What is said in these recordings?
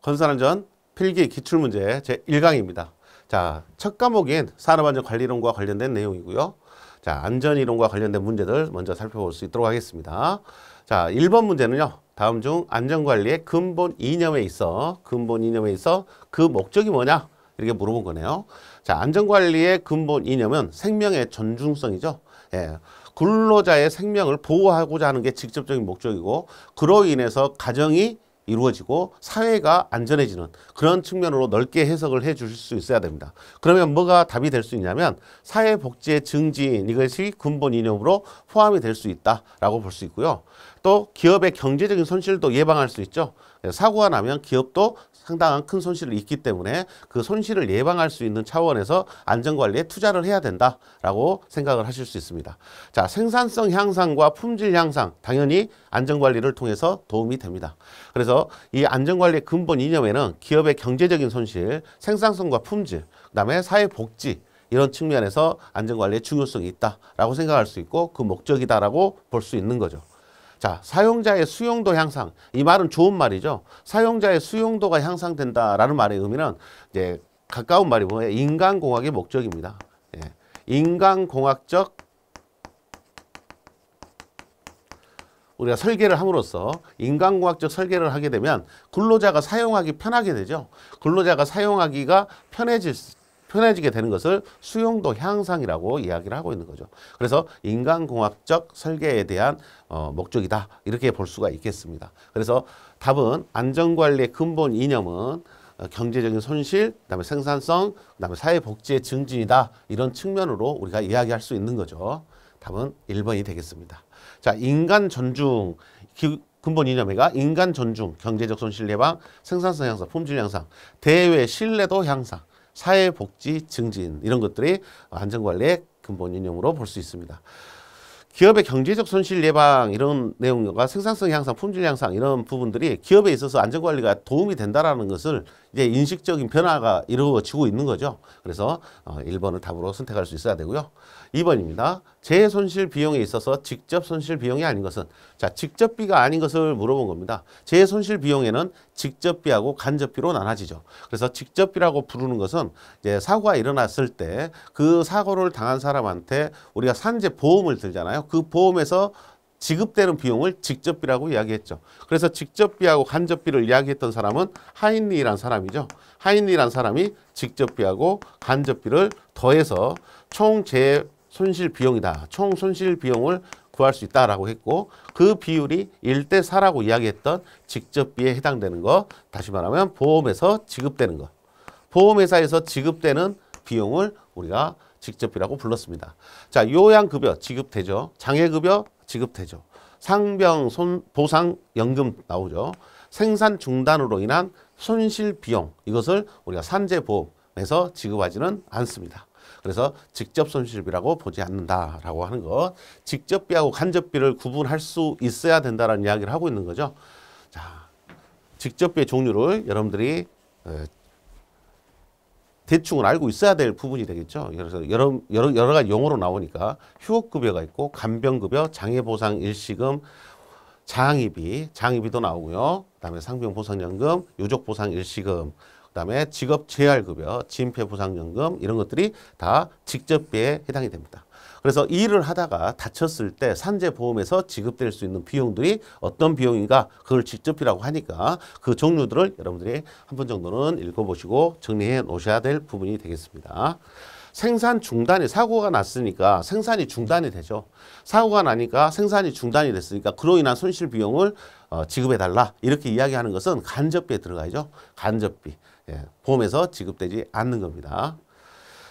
건설안전 필기 기출문제 제1강입니다. 자, 첫 과목인 산업안전관리론과 관련된 내용이고요. 자, 안전이론과 관련된 문제들 먼저 살펴볼 수 있도록 하겠습니다. 자, 1번 문제는요. 다음 중 안전관리의 근본 이념에 있어 그 목적이 뭐냐? 이렇게 물어본 거네요. 자, 안전관리의 근본 이념은 생명의 존중성이죠. 예. 근로자의 생명을 보호하고자 하는 게 직접적인 목적이고, 그로 인해서 가정이 이루어지고 사회가 안전해지는 그런 측면으로 넓게 해석을 해 주실 수 있어야 됩니다. 그러면 뭐가 답이 될 수 있냐면 사회복지의 증진, 이것이 근본 이념으로 포함이 될 수 있다라고 볼 수 있고요. 또 기업의 경제적인 손실도 예방할 수 있죠. 사고가 나면 기업도 상당한 큰 손실을 입기 때문에 그 손실을 예방할 수 있는 차원에서 안전관리에 투자를 해야 된다라고 생각을 하실 수 있습니다. 자, 생산성 향상과 품질 향상, 당연히 안전관리를 통해서 도움이 됩니다. 그래서 이 안전관리의 근본 이념에는 기업의 경제적인 손실, 생산성과 품질, 그다음에 사회복지, 이런 측면에서 안전관리의 중요성이 있다라고 생각할 수 있고 그 목적이다라고 볼 수 있는 거죠. 자, 사용자의 수용도 향상. 이 말은 좋은 말이죠. 사용자의 수용도가 향상된다라는 말의 의미는 이제 가까운 말이 뭐예요? 인간공학의 목적입니다. 예. 인간공학적 우리가 설계를 함으로써 인간공학적 설계를 하게 되면 근로자가 사용하기 편하게 되죠. 근로자가 사용하기가 편해지게 되는 것을 수용도 향상이라고 이야기를 하고 있는 거죠. 그래서 인간공학적 설계에 대한 목적이다. 이렇게 볼 수가 있겠습니다. 그래서 답은 안전관리의 근본 이념은 경제적인 손실, 그다음에 생산성, 그다음에 사회복지의 증진이다. 이런 측면으로 우리가 이야기할 수 있는 거죠. 답은 1번이 되겠습니다. 자, 인간 존중. 근본 이념회가 인간 존중, 경제적 손실 예방, 생산성 향상, 품질 향상, 대외 신뢰도 향상, 사회복지 증진, 이런 것들이 안전관리의 근본 이념으로 볼 수 있습니다. 기업의 경제적 손실 예방, 이런 내용과 생산성 향상, 품질 향상, 이런 부분들이 기업에 있어서 안전관리가 도움이 된다는 것을 이제 인식적인 변화가 이루어지고 있는 거죠. 그래서 1번을 답으로 선택할 수 있어야 되고요. 2번입니다. 재손실 비용에 있어서 직접 손실 비용이 아닌 것은, 자, 직접비가 아닌 것을 물어본 겁니다. 재손실 비용에는 직접비하고 간접비로 나눠지죠. 그래서 직접비라고 부르는 것은 이제 사고가 일어났을 때 그 사고를 당한 사람한테 우리가 산재 보험을 들잖아요. 그 보험에서 지급되는 비용을 직접비라고 이야기했죠. 그래서 직접비하고 간접비를 이야기했던 사람은 하인리라는 사람이죠. 하인리라는 사람이 직접비하고 간접비를 더해서 총 재손실 비용이다. 총 손실 비용을 구할 수 있다라고 했고, 그 비율이 1대4라고 이야기했던 직접비에 해당되는 것, 다시 말하면 보험에서 지급되는 것. 보험회사에서 지급되는 비용을 우리가 직접비라고 불렀습니다. 자, 요양급여 지급되죠. 장애급여 지급되죠. 상병 보상연금 나오죠. 생산 중단으로 인한 손실 비용, 이것을 우리가 산재보험에서 지급하지는 않습니다. 그래서 직접 손실비라고 보지 않는다라고 하는 것, 직접비하고 간접비를 구분할 수 있어야 된다는 이야기를 하고 있는 거죠. 자, 직접비의 종류를 여러분들이 대충은 알고 있어야 될 부분이 되겠죠. 그래서 여러 가지 용어로 나오니까 휴업급여가 있고, 간병급여, 장애보상 일시금, 장의비도 나오고요. 그다음에 상병보상연금, 유족보상 일시금, 그다음에 직업재활급여, 진폐보상연금, 이런 것들이 다 직접비에 해당이 됩니다. 그래서 일을 하다가 다쳤을 때 산재보험에서 지급될 수 있는 비용들이 어떤 비용인가, 그걸 직접비라고 하니까 그 종류들을 여러분들이 한 번 정도는 읽어보시고 정리해 놓으셔야 될 부분이 되겠습니다. 생산 중단이, 사고가 났으니까 생산이 중단이 되죠. 사고가 나니까 생산이 중단이 됐으니까 그로 인한 손실 비용을 지급해달라, 이렇게 이야기하는 것은 간접비에 들어가죠. 간접비. 예, 보험에서 지급되지 않는 겁니다.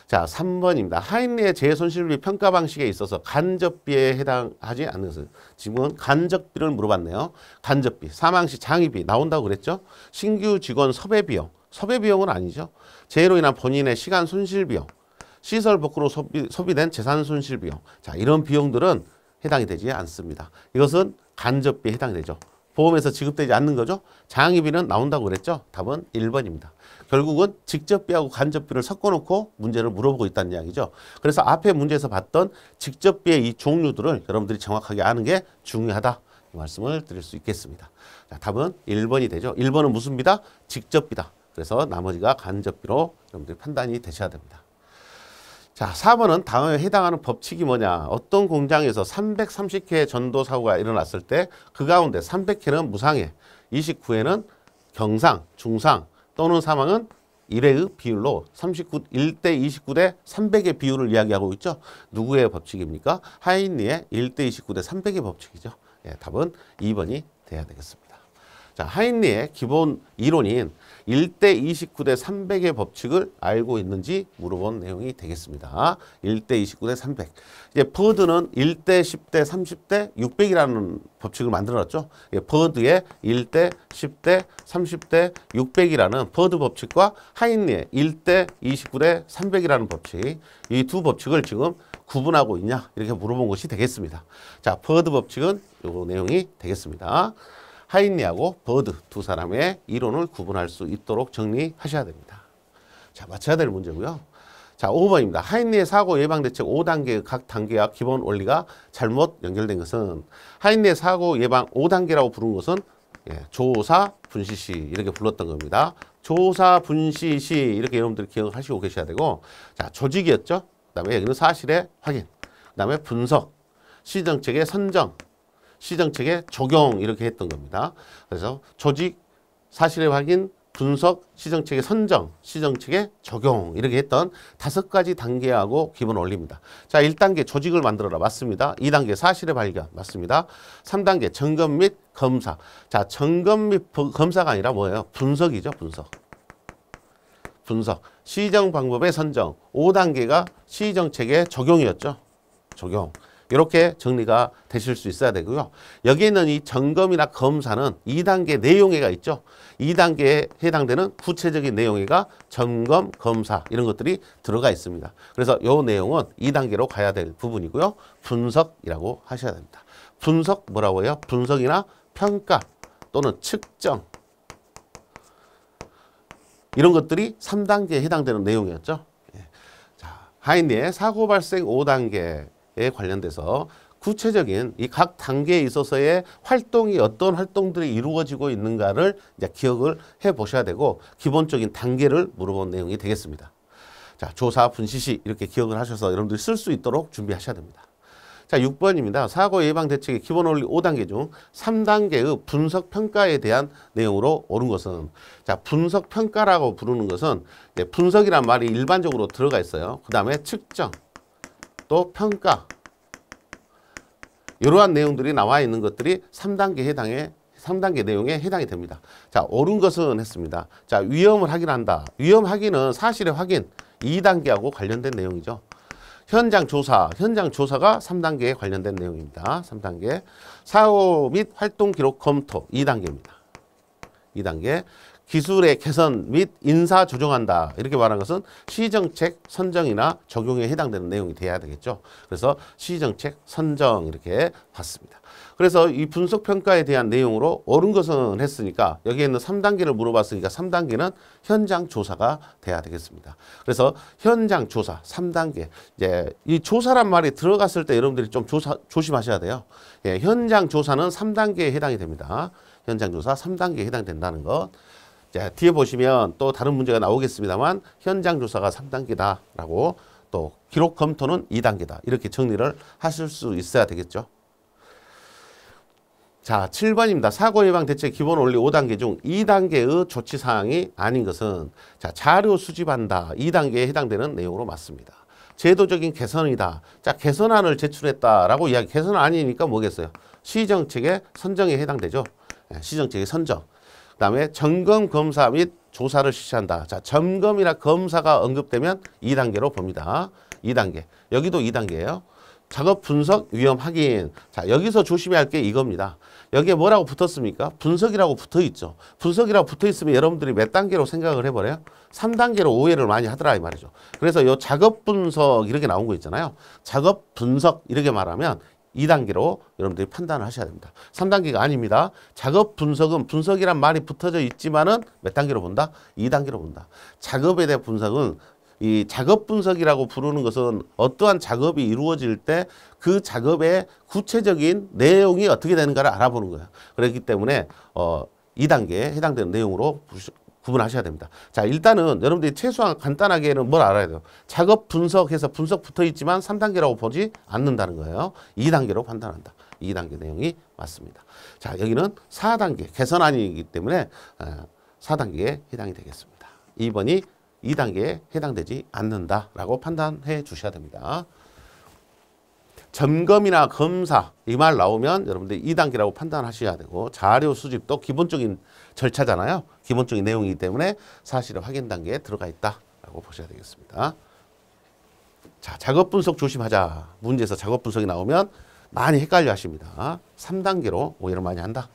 자, 3번입니다. 하인리의 재손실비 평가 방식에 있어서 간접비에 해당하지 않는 것은, 지금은 간접비를 물어봤네요. 간접비, 사망시 장의비 나온다고 그랬죠. 신규 직원 섭외비용, 섭외비용은 아니죠. 재해로 인한 본인의 시간 손실비용, 시설 복구로 소비된 재산 손실비용, 자, 이런 비용들은 해당이 되지 않습니다. 이것은 간접비에 해당이 되죠. 보험에서 지급되지 않는 거죠. 장의비는 나온다고 그랬죠. 답은 1번입니다. 결국은 직접비하고 간접비를 섞어놓고 문제를 물어보고 있다는 이야기죠. 그래서 앞에 문제에서 봤던 직접비의 이 종류들을 여러분들이 정확하게 아는 게 중요하다. 말씀을 드릴 수 있겠습니다. 자, 답은 1번이 되죠. 1번은 무슨 비다? 직접비다. 그래서 나머지가 간접비로 여러분들이 판단이 되셔야 됩니다. 자, 4번은 다음에 해당하는 법칙이 뭐냐. 어떤 공장에서 330회 전도 사고가 일어났을 때 그 가운데 300회는 무상해, 29회는 경상, 중상 또는 사망은 1회의 비율로 1대 29대 300의 비율을 이야기하고 있죠. 누구의 법칙입니까? 하인리의 1대 29대 300의 법칙이죠. 예, 답은 2번이 돼야 되겠습니다. 자, 하인리의 기본 이론인 1대 29대 300의 법칙을 알고 있는지 물어본 내용이 되겠습니다. 1대 29대 300. 이제 버드는 1대 10대 30대 600이라는 법칙을 만들었죠. 버드의 1대 10대 30대 600이라는 버드 법칙과 하인리의 1대 29대 300이라는 법칙, 이 두 법칙을 지금 구분하고 있냐 이렇게 물어본 것이 되겠습니다. 자, 버드 법칙은 요 내용이 되겠습니다. 하인리하고 버드 두 사람의 이론을 구분할 수 있도록 정리하셔야 됩니다. 자, 맞춰야 될 문제고요. 자, 5번입니다. 하인리의 사고 예방 대책 5단계의 각 단계와 기본 원리가 잘못 연결된 것은, 하인리의 사고 예방 5단계라고 부른 것은 조사, 분시시 이렇게 불렀던 겁니다. 조사, 분시시 이렇게 여러분들이 기억하시고 계셔야 되고, 자, 조직이었죠. 그다음에 여기는 사실의 확인, 그다음에 분석, 시정책의 선정, 시정책의 적용 이렇게 했던 겁니다. 그래서 조직, 사실의 확인, 분석, 시정책의 선정, 시정책의 적용 이렇게 했던 5가지 단계하고 기본 원리입니다. 자, 1단계 조직을 만들어라. 맞습니다. 2단계 사실의 발견. 맞습니다. 3단계 점검 및 검사. 자, 점검 및 검사가 아니라 뭐예요? 분석이죠. 분석. 시정 방법의 선정. 5단계가 시정책의 적용이었죠. 적용. 이렇게 정리가 되실 수 있어야 되고요. 여기에는 이 점검이나 검사는 2단계 내용회가 있죠. 2단계에 해당되는 구체적인 내용회가 점검, 검사 이런 것들이 들어가 있습니다. 그래서 이 내용은 2단계로 가야 될 부분이고요. 분석이라고 하셔야 됩니다. 분석 뭐라고 해요? 분석이나 평가 또는 측정 이런 것들이 3단계에 해당되는 내용이었죠. 자, 하인리의 사고 발생 5단계에 관련돼서 구체적인 이 각 단계에 있어서의 활동이 어떤 활동들이 이루어지고 있는가를 이제 기억을 해 보셔야 되고, 기본적인 단계를 물어본 내용이 되겠습니다. 자, 조사, 분시시 이렇게 기억을 하셔서 여러분들이 쓸 수 있도록 준비하셔야 됩니다. 자, 6번입니다. 사고 예방 대책의 기본 원리 5단계 중 3단계의 분석 평가에 대한 내용으로 옳은 것은, 자, 분석 평가라고 부르는 것은 분석이란 말이 일반적으로 들어가 있어요. 그 다음에 측정, 또 평가 이러한 내용들이 나와 있는 것들이 3단계 내용에 해당이 됩니다. 자, 옳은 것은 했습니다. 자, 위험을 확인한다. 위험 확인은 사실의 확인 2단계하고 관련된 내용이죠. 현장 조사가 3단계에 관련된 내용입니다. 3단계. 사고 및 활동 기록 검토 2단계입니다. 2단계. 기술의 개선 및 인사 조정한다. 이렇게 말한 것은 시정책 선정이나 적용에 해당되는 내용이 돼야 되겠죠. 그래서 시정책 선정 이렇게 봤습니다. 그래서 이 분석평가에 대한 내용으로 옳은 것은 했으니까 여기에 있는 3단계를 물어봤으니까 3단계는 현장 조사가 돼야 되겠습니다. 그래서 현장 조사 3단계. 이제 이 조사란 말이 들어갔을 때 여러분들이 좀 조심하셔야 돼요. 예, 현장 조사는 3단계에 해당이 됩니다. 현장 조사 3단계에 해당된다는 것. 자, 뒤에 보시면 또 다른 문제가 나오겠습니다만 현장 조사가 3단계다라고, 또 기록 검토는 2단계다 이렇게 정리를 하실 수 있어야 되겠죠. 자, 7번입니다. 사고 예방 대책 기본 원리 5단계 중 2단계의 조치 사항이 아닌 것은, 자, 자료 수집한다 2단계에 해당되는 내용으로 맞습니다. 제도적인 개선이다. 자, 개선안을 제출했다라고 이야기. 개선안 아니니까 뭐겠어요? 시정책의 선정에 해당되죠. 시정책의 선정. 그 다음에 점검, 검사 및 조사를 실시한다. 자, 점검이나 검사가 언급되면 2단계로 봅니다. 2단계. 여기도 2단계예요. 작업 분석, 위험 확인. 자, 여기서 조심해야 할 게 이겁니다. 여기에 뭐라고 붙었습니까? 분석이라고 붙어 있죠. 분석이라고 붙어 있으면 여러분들이 몇 단계로 생각을 해버려요? 3단계로 오해를 많이 하더라 이 말이죠. 그래서 요 작업 분석 이렇게 나온 거 있잖아요. 작업 분석 이렇게 말하면 2단계로 여러분들이 판단을 하셔야 됩니다. 3단계가 아닙니다. 작업 분석은 분석이란 말이 붙어져 있지만은 몇 단계로 본다? 2단계로 본다. 작업에 대한 분석은 이 작업 분석이라고 부르는 것은 어떠한 작업이 이루어질 때 그 작업의 구체적인 내용이 어떻게 되는가를 알아보는 거예요. 그렇기 때문에 2단계에 해당되는 내용으로 구분하셔야 됩니다. 자, 일단은 여러분들이 최소한 간단하게는 뭘 알아야 돼요? 작업 분석해서 분석 붙어 있지만 3단계라고 보지 않는다는 거예요. 2단계로 판단한다. 2단계 내용이 맞습니다. 자, 여기는 4단계 개선안이기 때문에 4단계에 해당이 되겠습니다. 2번이 2단계에 해당되지 않는다라고 판단해 주셔야 됩니다. 점검이나 검사 이 말 나오면 여러분들 2단계라고 판단하셔야 되고 자료 수집도 기본적인 절차잖아요. 기본적인 내용이기 때문에 사실은 확인 단계에 들어가 있다라고 보셔야 되겠습니다. 자, 작업 분석 조심하자. 문제에서 작업 분석이 나오면 많이 헷갈려 하십니다. 3단계로 오해를 많이 한다.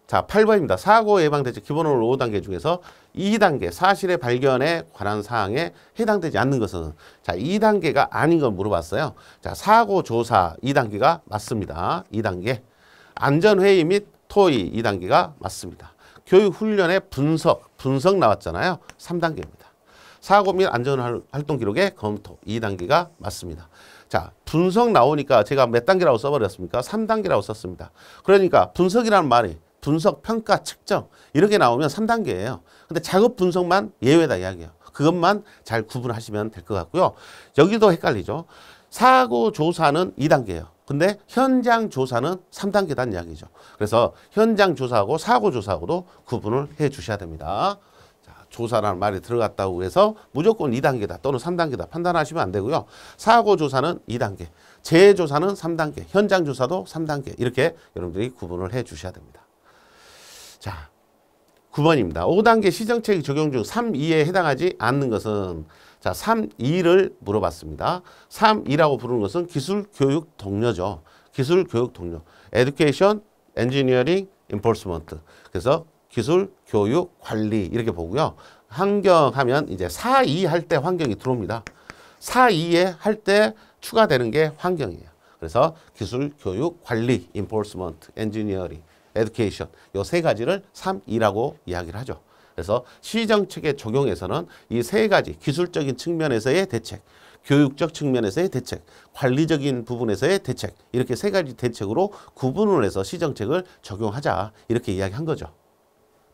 자, 8번입니다. 사고 예방 대책 기본으로 5단계 중에서 2단계 사실의 발견에 관한 사항에 해당되지 않는 것은 자, 2단계가 아닌 걸 물어봤어요. 자, 사고 조사 2단계가 맞습니다. 2단계. 안전회의 및 토의 2단계가 맞습니다. 교육 훈련의 분석 나왔잖아요. 3단계입니다. 사고 및 안전활동 기록의 검토 2단계가 맞습니다. 자, 분석 나오니까 제가 몇 단계라고 써버렸습니까? 3단계라고 썼습니다. 그러니까 분석이라는 말이 분석, 평가, 측정 이렇게 나오면 3단계예요. 근데 작업 분석만 예외다 이야기예요. 그것만 잘 구분하시면 될 것 같고요. 여기도 헷갈리죠. 사고 조사는 2단계예요. 근데 현장 조사는 3단계다는 이야기죠. 그래서 현장 조사하고 사고 조사하고도 구분을 해 주셔야 됩니다. 자, 조사라는 말이 들어갔다고 해서 무조건 2단계다 또는 3단계다 판단하시면 안 되고요. 사고 조사는 2단계, 재조사는 3단계, 현장 조사도 3단계 이렇게 여러분들이 구분을 해 주셔야 됩니다. 자, 9번입니다. 5단계 시정체계 적용 중 3.2에 해당하지 않는 것은 자, 3.2를 물어봤습니다. 3.2라고 부르는 것은 기술 교육 동료죠. 기술 교육 동료. Education, Engineering, Enforcement. 그래서 기술 교육 관리 이렇게 보고요. 환경하면 이제 4.2 할 때 환경이 들어옵니다. 4.2에 할 때 추가되는 게 환경이에요. 그래서 기술 교육 관리, Enforcement, Engineering, Education 요 세 가지를 3.2라고 이야기를 하죠. 그래서 시정책의 적용에서는 이 세 가지 기술적인 측면에서의 대책, 교육적 측면에서의 대책, 관리적인 부분에서의 대책 이렇게 세 가지 대책으로 구분을 해서 시정책을 적용하자 이렇게 이야기한 거죠.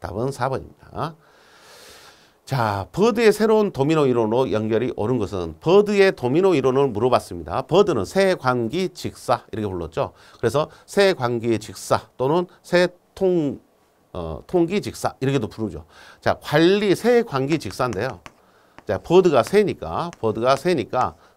답은 4번입니다. 자, 버드의 새로운 도미노 이론으로 연결이 오는 것은 버드의 도미노 이론을 물어봤습니다. 버드는 세관기 직사 이렇게 불렀죠. 그래서 세관기의 직사 또는 통기 직사 이렇게도 부르죠. 자, 관리 세관기 직사인데요. 자, 버드가 세니까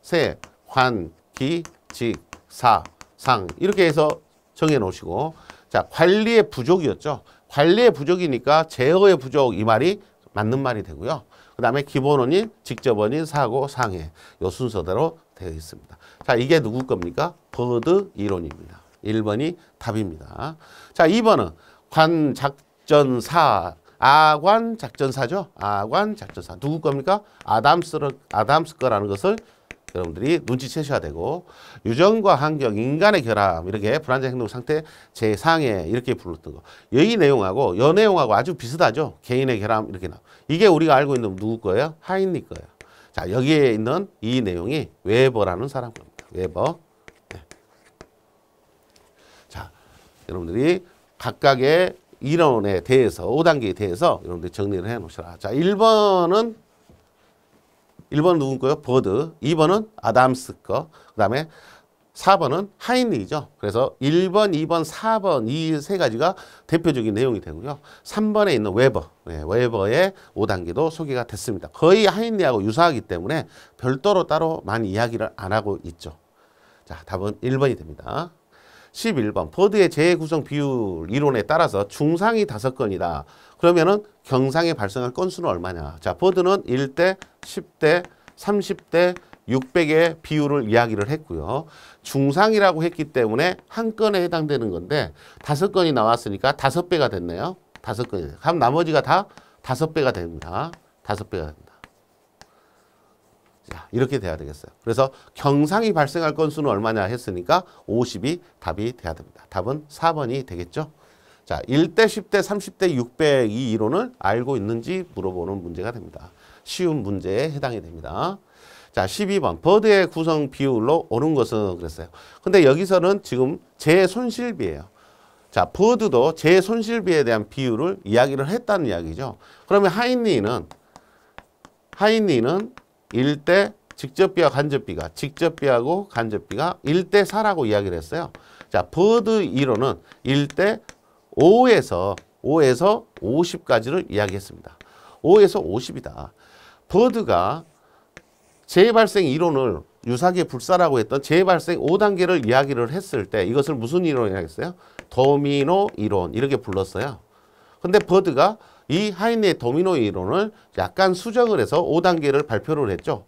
세관기 직사 상 이렇게 해서 정해 놓으시고 자, 관리의 부족이었죠. 관리의 부족이니까 제어의 부족 이 말이 맞는 말이 되고요. 그 다음에 기본원인, 직접원인, 사고, 상해 요 순서대로 되어 있습니다. 자, 이게 누구 겁니까? 버드 이론입니다. 1번이 답입니다. 자, 2번은 관작전사, 아관작전사죠. 아관작전사 누구 겁니까? 아담스 거라는 것을 여러분들이 눈치채셔야 되고 유전과 환경, 인간의 결함 이렇게 불안정 행동 상태 재상해 이렇게 불렀던 거. 이 내용하고 여 내용하고 아주 비슷하죠. 개인의 결함 이렇게 나와. 이게 우리가 알고 있는 누구 거예요? 하인리 거예요. 자, 여기에 있는 이 내용이 웨버라는 사람 겁니다. 웨버. 네. 자, 여러분들이 각각의 이론에 대해서 5단계에 대해서 여러분들이 정리를 해 놓으셔라. 자, 1번은 누군 거요? 버드. 2번은 아담스 거. 그 다음에 4번은 하인리죠. 그래서 1번, 2번, 4번 이 세 가지가 대표적인 내용이 되고요. 3번에 있는 웨버. 네, 웨버의 5단계도 소개가 됐습니다. 거의 하인리하고 유사하기 때문에 별도로 따로 많이 이야기를 안 하고 있죠. 자, 답은 1번이 됩니다. 11번 버드의 재구성 비율 이론에 따라서 중상이 5건이다. 그러면은 경상에 발생할 건수는 얼마냐? 자, 버드는 1대, 10대, 30대, 600의 비율을 이야기를 했고요. 중상이라고 했기 때문에 한 건에 해당되는 건데 5건이 나왔으니까 5배가 됐네요. 5건이. 그럼 나머지가 다 5배가 됩니다. 5배가 됩니다. 자, 이렇게 돼야 되겠어요. 그래서 경상이 발생할 건수는 얼마냐 했으니까 50이 답이 돼야 됩니다. 답은 4번이 되겠죠. 자, 1대, 10대, 30대, 600 이 이론을 알고 있는지 물어보는 문제가 됩니다. 쉬운 문제에 해당이 됩니다. 자, 12번. 버드의 구성 비율로 옳은 것은 그랬어요. 근데 여기서는 지금 재손실비예요. 자, 버드도 재손실비에 대한 비율을 이야기를 했다는 이야기죠. 그러면 하인리는 1대 직접비와 간접비가 직접비하고 간접비가 1대 4라고 이야기를 했어요. 자, 버드 이론은 1대 5에서 50까지를 이야기했습니다. 5에서 50이다. 버드가 재발생 이론을 유사기에 불사라고 했던 재발생 5단계를 이야기를 했을 때 이것을 무슨 이론이라고 했어요? 도미노 이론 이렇게 불렀어요. 근데 버드가 이 하인리의 도미노 이론을 약간 수정을 해서 5단계를 발표를 했죠.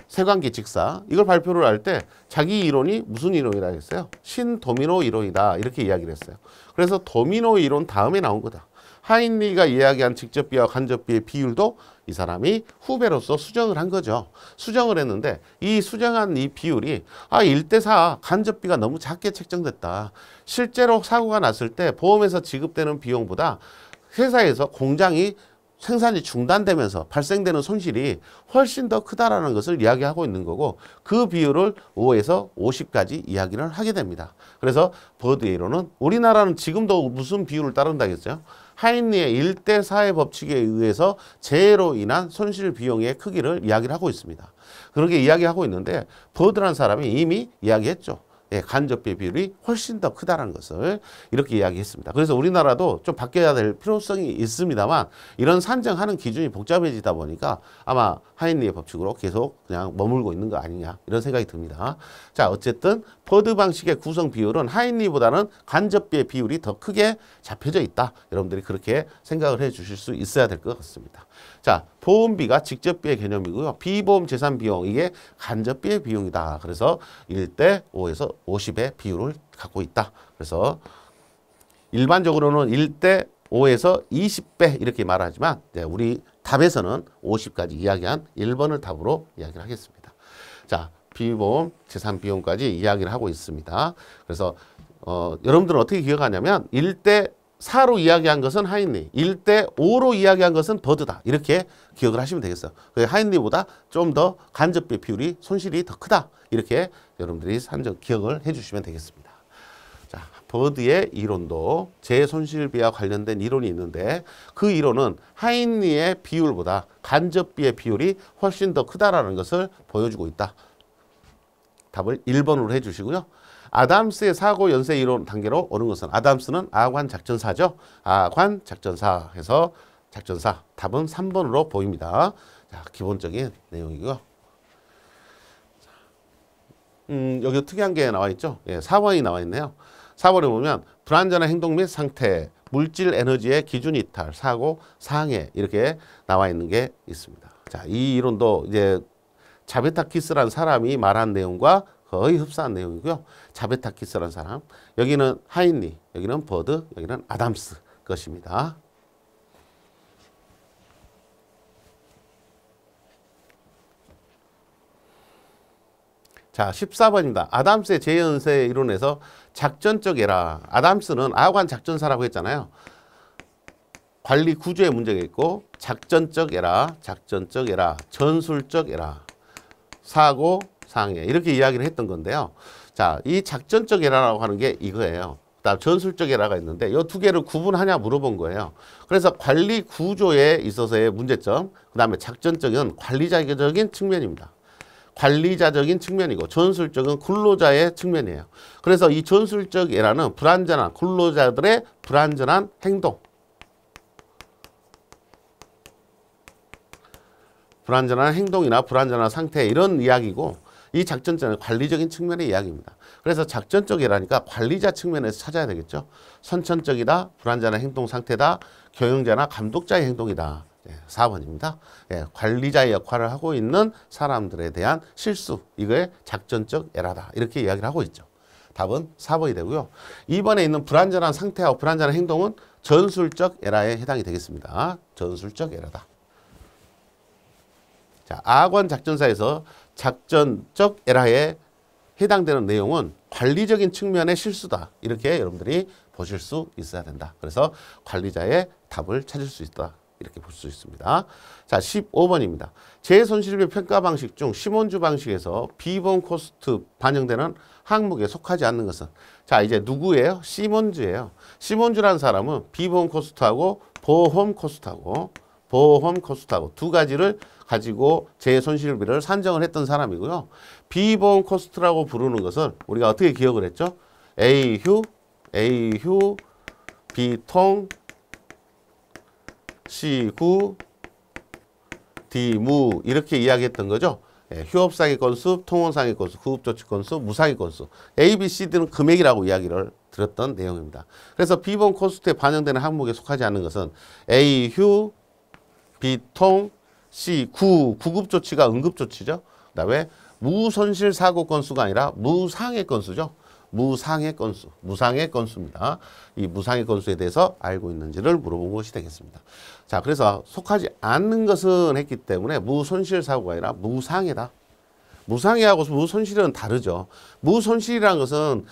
세관계 직사. 이걸 발표를 할 때 자기 이론이 무슨 이론이라고 했어요? 신도미노 이론이다. 이렇게 이야기를 했어요. 그래서 도미노 이론 다음에 나온 거다. 하인리가 이야기한 직접비와 간접비의 비율도 이 사람이 후배로서 수정을 한 거죠. 수정을 했는데 이 수정한 이 비율이 1대 4 간접비가 너무 작게 책정됐다. 실제로 사고가 났을 때 보험에서 지급되는 비용보다 회사에서 공장이 생산이 중단되면서 발생되는 손실이 훨씬 더 크다라는 것을 이야기하고 있는 거고 그 비율을 5에서 50까지 이야기를 하게 됩니다. 그래서 버드의 이론은 우리나라는 지금도 무슨 비율을 따른다 했어요? 하인리의 1대 4의 법칙에 의해서 재해로 인한 손실 비용의 크기를 이야기를 하고 있습니다. 그렇게 이야기하고 있는데 버드라는 사람이 이미 이야기했죠. 간접비 비율이 훨씬 더 크다는 것을 이렇게 이야기했습니다. 그래서 우리나라도 좀 바뀌어야 될 필요성이 있습니다만 이런 산정하는 기준이 복잡해지다 보니까 아마 하인리의 법칙으로 계속 그냥 머물고 있는 거 아니냐 이런 생각이 듭니다. 자, 어쨌든 버드 방식의 구성 비율은 하인리보다는 간접비의 비율이 더 크게 잡혀져 있다. 여러분들이 그렇게 생각을 해 주실 수 있어야 될 것 같습니다. 자, 보험비가 직접비의 개념이고요. 비보험 재산 비용 이게 간접비의 비용이다. 그래서 1대 5에서 50의 비율을 갖고 있다. 그래서 일반적으로는 1대 5에서 20배 이렇게 말하지만 우리 답에서는 50까지 이야기한 1번을 답으로 이야기를 하겠습니다. 자, 비보험 재산 비용까지 이야기를 하고 있습니다. 그래서 여러분들은 어떻게 기억하냐면 1대 4로 이야기한 것은 하인리, 1대 5로 이야기한 것은 버드다. 이렇게 기억을 하시면 되겠어요. 하인리보다 좀 더 간접비 비율이 손실이 더 크다. 이렇게 여러분들이 기억을 해주시면 되겠습니다. 자, 버드의 이론도 재손실비와 관련된 이론이 있는데 그 이론은 하인리의 비율보다 간접비의 비율이 훨씬 더 크다라는 것을 보여주고 있다. 답을 1번으로 해주시고요. 아담스의 사고 연쇄 이론 단계로 오는 것은 아담스는 아관 작전사죠. 아관 작전사 해서 작전사 답은 3번으로 보입니다. 자, 기본적인 내용이고요. 여기 특이한 게 나와 있죠. 4번이 나와 있네요. 4번에 보면 불안전한 행동 및 상태, 물질 에너지의 기준 이탈, 사고, 상해 이렇게 나와 있는 게 있습니다. 자, 이 이론도 이제 자베타키스라는 사람이 말한 내용과 거의 흡사한 내용이고요. 자베타키스라는 사람, 여기는 하인리, 여기는 버드, 여기는 아담스 것입니다. 자, 14번입니다. 아담스의 재연쇄 이론에서 작전적 에라. 아담스는 아관 작전사라고 했잖아요. 관리 구조에 문제가 있고 작전적 에라, 전술적 에라, 사고, 상해 이렇게 이야기를 했던 건데요. 자, 이 작전적 에라라고 하는 게 이거예요. 그다음 전술적 에라가 있는데 이 두 개를 구분하냐 물어본 거예요. 그래서 관리 구조에 있어서의 문제점, 그다음에 작전적인 관리자적인 측면입니다. 관리자적인 측면이고 전술적인 근로자의 측면이에요. 그래서 이 전술적 에라는 불안전한 근로자들의 불안전한 행동, 불안전한 행동이나 불안전한 상태 이런 이야기고 이 작전적은 관리적인 측면의 이야기입니다. 그래서 작전적이라니까 관리자 측면에서 찾아야 되겠죠. 선천적이다, 불안전한 행동 상태다, 경영자나 감독자의 행동이다. 4번입니다. 관리자의 역할을 하고 있는 사람들에 대한 실수, 이거의 작전적 에라다. 이렇게 이야기를 하고 있죠. 답은 4번이 되고요. 2번에 있는 불안전한 상태와 불안전한 행동은 전술적 에라에 해당이 되겠습니다. 전술적 에라다. 자, 아관 작전사에서 작전적 에라에 해당되는 내용은 관리적인 측면의 실수다. 이렇게 여러분들이 보실 수 있어야 된다. 그래서 관리자의 답을 찾을 수 있다. 이렇게 볼 수 있습니다. 자, 15번입니다. 재손실비 평가 방식 중 시몬주 방식에서 비보험 코스트 반영되는 항목에 속하지 않는 것은, 자, 이제 누구예요? 시몬주예요. 시몬주라는 사람은 비보험 코스트하고 보험 코스트하고 두 가지를 가지고 재손실비를 산정을 했던 사람이고요. 비보험 코스트라고 부르는 것을 우리가 어떻게 기억을 했죠? A휴, B통, C후, D무 이렇게 이야기했던 거죠. 예, 휴업상의 건수, 통원상의 건수, 구급조치 건수, 무상의 건수. A, B, C, D는 금액이라고 이야기를 드렸던 내용입니다. 그래서 비보험 코스트에 반영되는 항목에 속하지 않는 것은 A휴, B통, C구, 구급조치가 응급조치죠. 그 다음에 무손실 사고 건수가 아니라 무상의 건수죠. 무상의 건수입니다. 이 무상의 건수에 대해서 알고 있는지를 물어본 것이 되겠습니다. 자, 그래서 속하지 않는 것은 했기 때문에 무손실 사고가 아니라 무상해다. 무상해하고 무손실은 다르죠. 무손실이라는 것은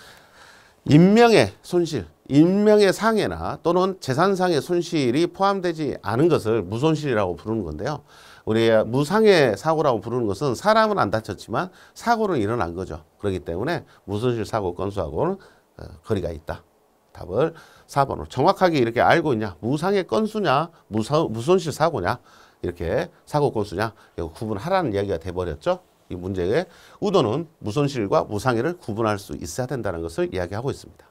인명의 손실, 인명의 상해나 또는 재산상의 손실이 포함되지 않은 것을 무손실이라고 부르는 건데요. 우리 무상해 사고라고 부르는 것은 사람은 안 다쳤지만 사고는 일어난 거죠. 그렇기 때문에 무손실 사고 건수하고는 거리가 있다. 답을 4번으로 정확하게 이렇게 알고 있냐. 무상해 건수냐 무손실 사고냐 이렇게 사고 건수냐 이거 구분하라는 이야기가 돼버렸죠. 이 문제의 의도는 무손실과 무상해를 구분할 수 있어야 된다는 것을 이야기하고 있습니다.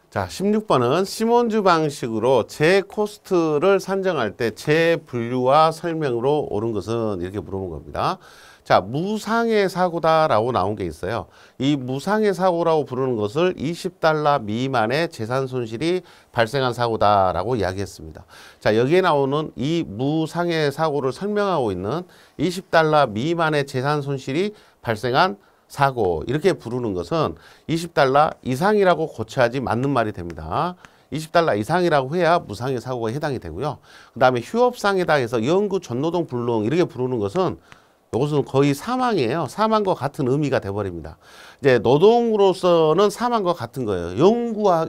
자, 16번은 시몬주 방식으로 재코스트를 산정할 때 재분류와 설명으로 옳은 것은 이렇게 물어본 겁니다. 자, 무상해 사고다라고 나온 게 있어요. 이 무상해 사고라고 부르는 것을 20달러 미만의 재산 손실이 발생한 사고다라고 이야기했습니다. 자, 여기에 나오는 이 무상해 사고를 설명하고 있는 20달러 미만의 재산 손실이 발생한 사고 이렇게 부르는 것은 20달러 이상이라고 고쳐야지 맞는 말이 됩니다. 20달러 이상이라고 해야 무상해 사고가 해당이 되고요. 그 다음에 휴업상해다 해서 영구 전노동 불능 이렇게 부르는 것은 이것은 거의 사망이에요. 사망과 같은 의미가 돼버립니다. 이제 노동으로서는 사망과 같은 거예요.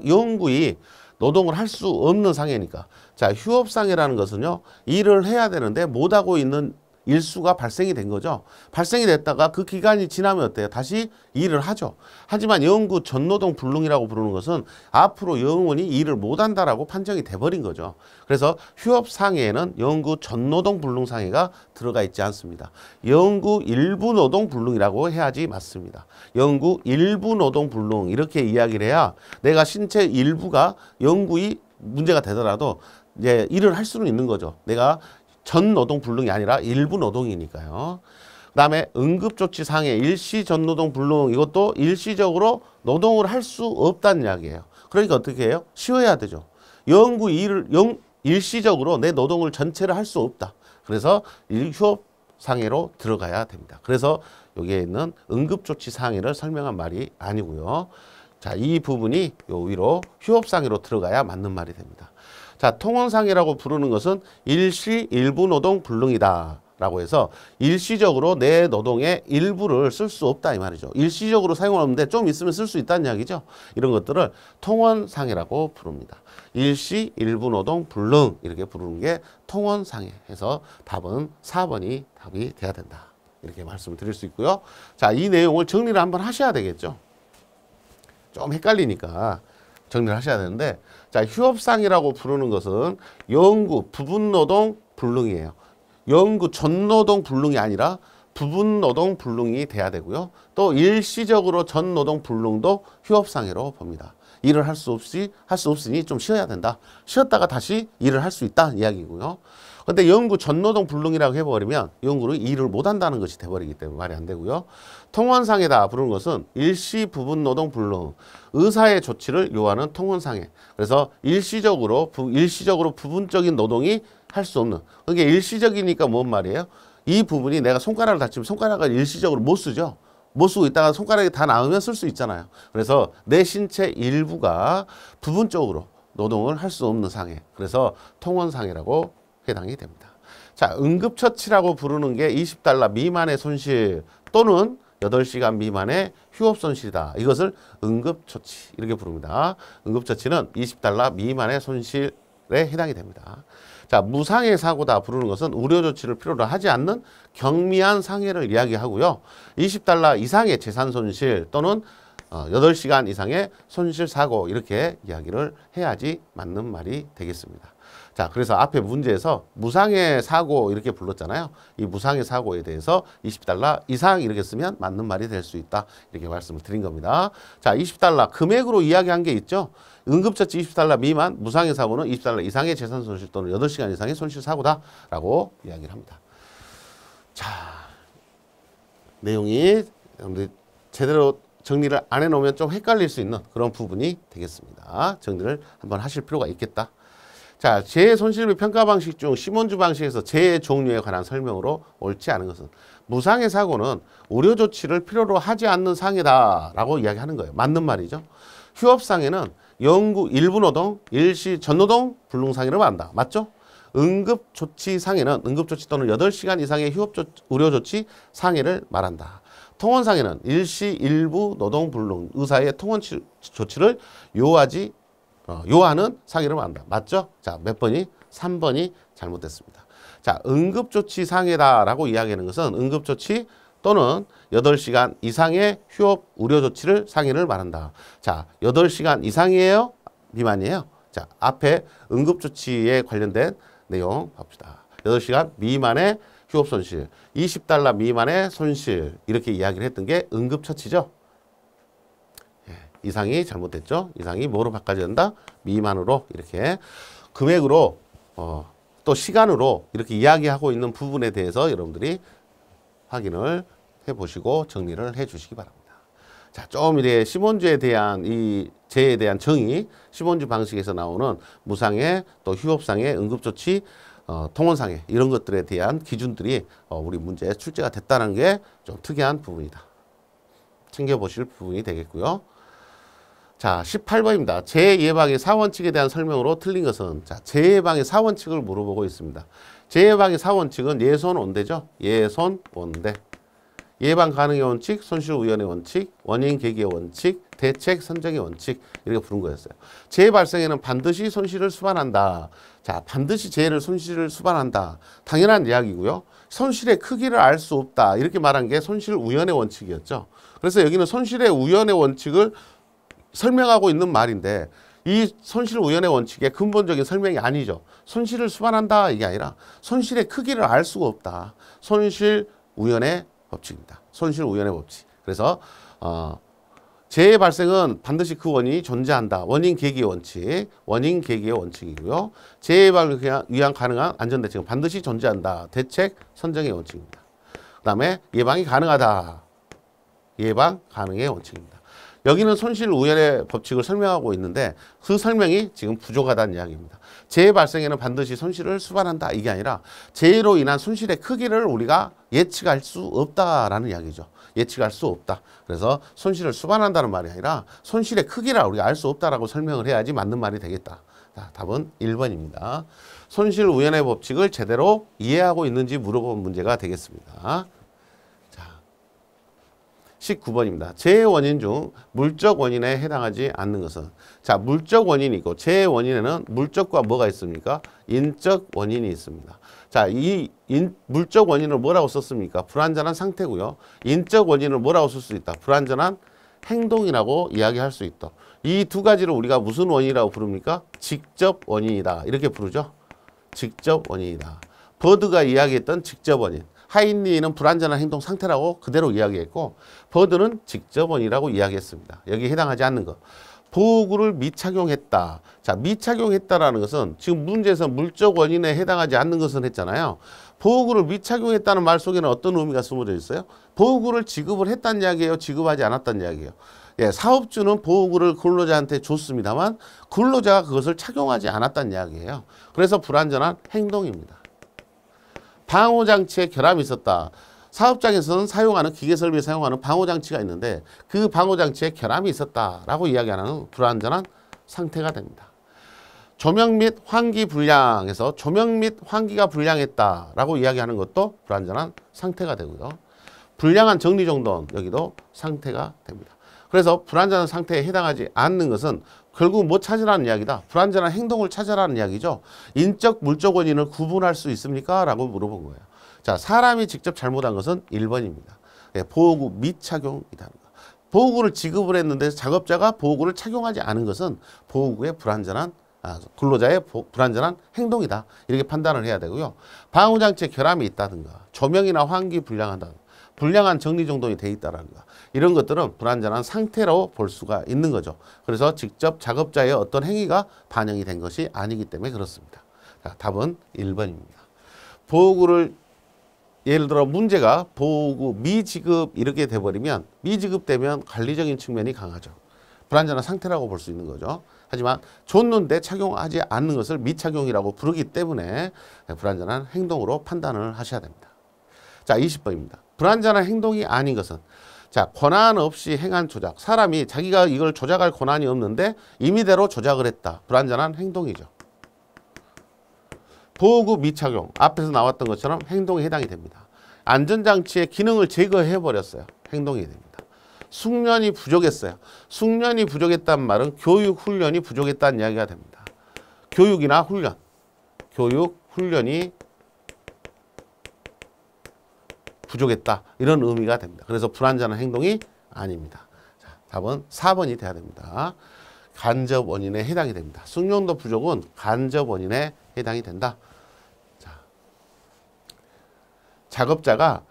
영구히 노동을 할 수 없는 상해니까. 자, 휴업상해라는 것은요. 일을 해야 되는데 못하고 있는 일수가 발생이 된 거죠. 발생이 됐다가 그 기간이 지나면 어때요? 다시 일을 하죠. 하지만 영구 전노동 불능이라고 부르는 것은 앞으로 영원히 일을 못한다라고 판정이 돼버린 거죠. 그래서 휴업상해에는 영구 전노동 불능 상해가 들어가 있지 않습니다. 영구 일부 노동 불능이라고 해야지 맞습니다. 영구 일부 노동 불능 이렇게 이야기를 해야 내가 신체 일부가 영구히 문제가 되더라도 이제 일을 할 수는 있는 거죠. 내가 전 노동 불능이 아니라 일부 노동이니까요. 그 다음에 응급조치 상해 일시 전노동 불능 이것도 일시적으로 노동을 할 수 없다는 이야기예요. 그러니까 어떻게 해요? 쉬어야 되죠. 일시적으로 내 노동을 전체를 할 수 없다. 그래서 휴업 상해로 들어가야 됩니다. 그래서 여기에 있는 응급조치 상해를 설명한 말이 아니고요. 자, 이 부분이 요 위로 휴업 상해로 들어가야 맞는 말이 됩니다. 자, 통원상해라고 부르는 것은 일시 일부 노동 불능이다 라고 해서 일시적으로 내 노동의 일부를 쓸 수 없다 이 말이죠. 일시적으로 사용을 없는데 좀 있으면 쓸 수 있다는 이야기죠. 이런 것들을 통원상해라고 부릅니다. 일시 일부 노동 불능 이렇게 부르는 게 통원상해 해서 답은 4번이 답이 돼야 된다. 이렇게 말씀을 드릴 수 있고요. 자, 이 내용을 정리를 한번 하셔야 되겠죠. 좀 헷갈리니까 정리를 하셔야 되는데, 자, 휴업상이라고 부르는 것은 영구 부분노동 불능이에요. 영구 전노동 불능이 아니라 부분노동 불능이 돼야 되고요. 또 일시적으로 전노동 불능도 휴업상해로 봅니다. 일을 할 수 없으니 좀 쉬어야 된다. 쉬었다가 다시 일을 할 수 있다 이야기고요. 근데 영구 전노동 불능이라고 해버리면 영구로 일을 못한다는 것이 돼버리기 때문에 말이 안 되고요. 통원상해다 부르는 것은 일시 부분노동 불능, 의사의 조치를 요하는 통원상해. 그래서 일시적으로 부분적인 노동이 할 수 없는. 그게 일시적이니까 뭔 말이에요? 이 부분이 내가 손가락을 다치면 손가락을 일시적으로 못 쓰죠. 못 쓰고 있다가 손가락이 다 나오면 쓸 수 있잖아요. 그래서 내 신체 일부가 부분적으로 노동을 할 수 없는 상해. 그래서 통원상해라고 해당이 됩니다. 자, 응급처치라고 부르는 게 20달러 미만의 손실 또는 8시간 미만의 휴업 손실이다. 이것을 응급처치 이렇게 부릅니다. 응급처치는 $20 미만의 손실에 해당이 됩니다. 자, 무상해 사고다 부르는 것은 우려조치를 필요로 하지 않는 경미한 상해를 이야기하고요. $20 이상의 재산 손실 또는 8시간 이상의 손실 사고 이렇게 이야기를 해야지 맞는 말이 되겠습니다. 자, 그래서 앞에 문제에서 무상해 사고 이렇게 불렀잖아요. 이 무상해 사고에 대해서 $20 이상 이렇게 쓰면 맞는 말이 될 수 있다. 이렇게 말씀을 드린 겁니다. 자, $20 금액으로 이야기한 게 있죠. 응급처치 $20 미만, 무상해 사고는 $20 이상의 재산 손실 또는 8시간 이상의 손실 사고다라고 이야기를 합니다. 자, 내용이 제대로 정리를 안 해놓으면 좀 헷갈릴 수 있는 그런 부분이 되겠습니다. 정리를 한번 하실 필요가 있겠다. 자, 재해 손실비 평가 방식 중 시몬즈 방식에서 재해 종류에 관한 설명으로 옳지 않은 것은 무상해 사고는 우려 조치를 필요로 하지 않는 상해다라고 이야기하는 거예요. 맞는 말이죠. 휴업상해는 일부 노동, 일시 전노동 불능상해를 말한다. 맞죠? 응급조치 상해는 응급조치 또는 8시간 이상의 우려조치 상해를 말한다. 통원상해는 일시 일부 노동 불능 의사의 통원 조치를 요하는 상해를 말한다. 맞죠? 자, 몇 번이? 3번이 잘못됐습니다. 자, 응급조치 상해다라고 이야기하는 것은 응급조치 또는 8시간 이상의 휴업 우려조치를 상해를 말한다. 자, 8시간 이상이에요? 미만이에요? 자, 앞에 응급조치에 관련된 내용 봅시다. 8시간 미만의 휴업 손실, $20 미만의 손실 이렇게 이야기를 했던 게 응급처치죠. 이상이 잘못됐죠. 이상이 뭐로 바꿔야 된다? 미만으로 이렇게 금액으로 또 시간으로 이렇게 이야기하고 있는 부분에 대해서 여러분들이 확인을 해보시고 정리를 해주시기 바랍니다. 자, 좀 이래 시몬즈에 대한 이 재해에 대한 정의, 시몬즈 방식에서 나오는 무상해 또 휴업상해, 응급조치, 통원상해 이런 것들에 대한 기준들이 우리 문제에 출제가 됐다는 게 좀 특이한 부분이다. 챙겨보실 부분이 되겠고요. 자, 18번입니다. 재해 예방의 4원칙에 대한 설명으로 틀린 것은 자, 재해 예방의 4원칙을 물어보고 있습니다. 재해 예방의 4원칙은 예손 원대죠. 예손 원대. 예방 가능의 원칙, 손실 우연의 원칙, 원인 계기의 원칙, 대책 선정의 원칙 이렇게 부른 거였어요. 재해 발생에는 반드시 손실을 수반한다. 자, 반드시 재해를 손실을 수반한다. 당연한 이야기고요. 손실의 크기를 알 수 없다. 이렇게 말한 게 손실 우연의 원칙이었죠. 그래서 여기는 손실의 우연의 원칙을 설명하고 있는 말인데 이 손실 우연의 원칙의 근본적인 설명이 아니죠. 손실을 수반한다 이게 아니라 손실의 크기를 알 수가 없다. 손실 우연의 법칙입니다. 손실 우연의 법칙. 그래서 재해 발생은 반드시 그 원인이 존재한다. 원인 계기의 원칙. 원인 계기의 원칙이고요. 재해 예방을 위한 가능한 안전 대책은 반드시 존재한다. 대책 선정의 원칙입니다. 그다음에 예방이 가능하다. 예방 가능의 원칙입니다. 여기는 손실 우연의 법칙을 설명하고 있는데 그 설명이 지금 부족하다는 이야기입니다. 재해 발생에는 반드시 손실을 수반한다. 이게 아니라 재해로 인한 손실의 크기를 우리가 예측할 수 없다라는 이야기죠. 예측할 수 없다. 그래서 손실을 수반한다는 말이 아니라 손실의 크기를 우리가 알 수 없다라고 설명을 해야지 맞는 말이 되겠다. 자, 답은 1번입니다. 손실 우연의 법칙을 제대로 이해하고 있는지 물어본 문제가 되겠습니다. 19번입니다. 재해 원인 중 물적 원인에 해당하지 않는 것은 자, 물적 원인이 있고 재해 원인에는 물적과 뭐가 있습니까? 인적 원인이 있습니다. 자, 이 물적 원인을 뭐라고 썼습니까? 불완전한 상태고요. 인적 원인을 뭐라고 쓸 수 있다? 불완전한 행동이라고 이야기할 수 있다. 이 두 가지를 우리가 무슨 원인이라고 부릅니까? 직접 원인이다. 이렇게 부르죠. 직접 원인이다. 버드가 이야기했던 직접 원인. 하인리는 불완전한 행동 상태라고 그대로 이야기했고 버드는 직접 원인이라고 이야기했습니다. 여기 해당하지 않는 것. 보호구를 미착용했다. 자, 미착용했다라는 것은 지금 문제에서 물적 원인에 해당하지 않는 것은 했잖아요. 보호구를 미착용했다는 말 속에는 어떤 의미가 숨어져 있어요? 보호구를 지급을 했다는 이야기예요? 지급하지 않았다는 이야기예요? 예, 사업주는 보호구를 근로자한테 줬습니다만 근로자가 그것을 착용하지 않았다는 이야기예요. 그래서 불완전한 행동입니다. 방호장치에 결함이 있었다. 사업장에서는 사용하는 기계설비에 사용하는 방호장치가 있는데 그 방호장치에 결함이 있었다라고 이야기하는 불완전한 상태가 됩니다. 조명 및 환기 불량에서 조명 및 환기가 불량했다라고 이야기하는 것도 불완전한 상태가 되고요. 불량한 정리정돈 여기도 상태가 됩니다. 그래서 불완전한 상태에 해당하지 않는 것은 결국 뭐 찾으라는 이야기다. 불완전한 행동을 찾으라는 이야기죠. 인적, 물적 원인을 구분할 수 있습니까? 라고 물어본 거예요. 자, 사람이 직접 잘못한 것은 1번입니다. 보호구 미착용이다. 보호구를 지급을 했는데 작업자가 보호구를 착용하지 않은 것은 보호구의 근로자의 불완전한 행동이다. 이렇게 판단을 해야 되고요. 방호장치에 결함이 있다든가 조명이나 환기 불량하다든가 불량한 정리정돈이 돼 있다든가 이런 것들은 불완전한 상태로 볼 수가 있는 거죠. 그래서 직접 작업자의 어떤 행위가 반영이 된 것이 아니기 때문에 그렇습니다. 자, 답은 1번입니다. 보호구를 예를 들어 문제가 보호구 미지급 이렇게 돼버리면 미지급되면 관리적인 측면이 강하죠. 불완전한 상태라고 볼 수 있는 거죠. 하지만 줬는데 착용하지 않는 것을 미착용이라고 부르기 때문에 불완전한 행동으로 판단을 하셔야 됩니다. 자, 20번입니다. 불완전한 행동이 아닌 것은 자, 권한 없이 행한 조작. 사람이 자기가 이걸 조작할 권한이 없는데 임의대로 조작을 했다. 불완전한 행동이죠. 보호구 미착용. 앞에서 나왔던 것처럼 행동에 해당이 됩니다. 안전장치의 기능을 제거해버렸어요. 행동이 됩니다. 숙련이 부족했어요. 숙련이 부족했다는 말은 교육, 훈련이 부족했다는 이야기가 됩니다. 교육이나 훈련. 교육, 훈련이 부족했다. 이런 의미가 됩니다. 그래서 불완전한 행동이 아닙니다. 자, 답은 4번이 돼야 됩니다. 간접 원인에 해당이 됩니다. 숙련도 부족은 간접 원인에 해당이 된다. 자, 작업자가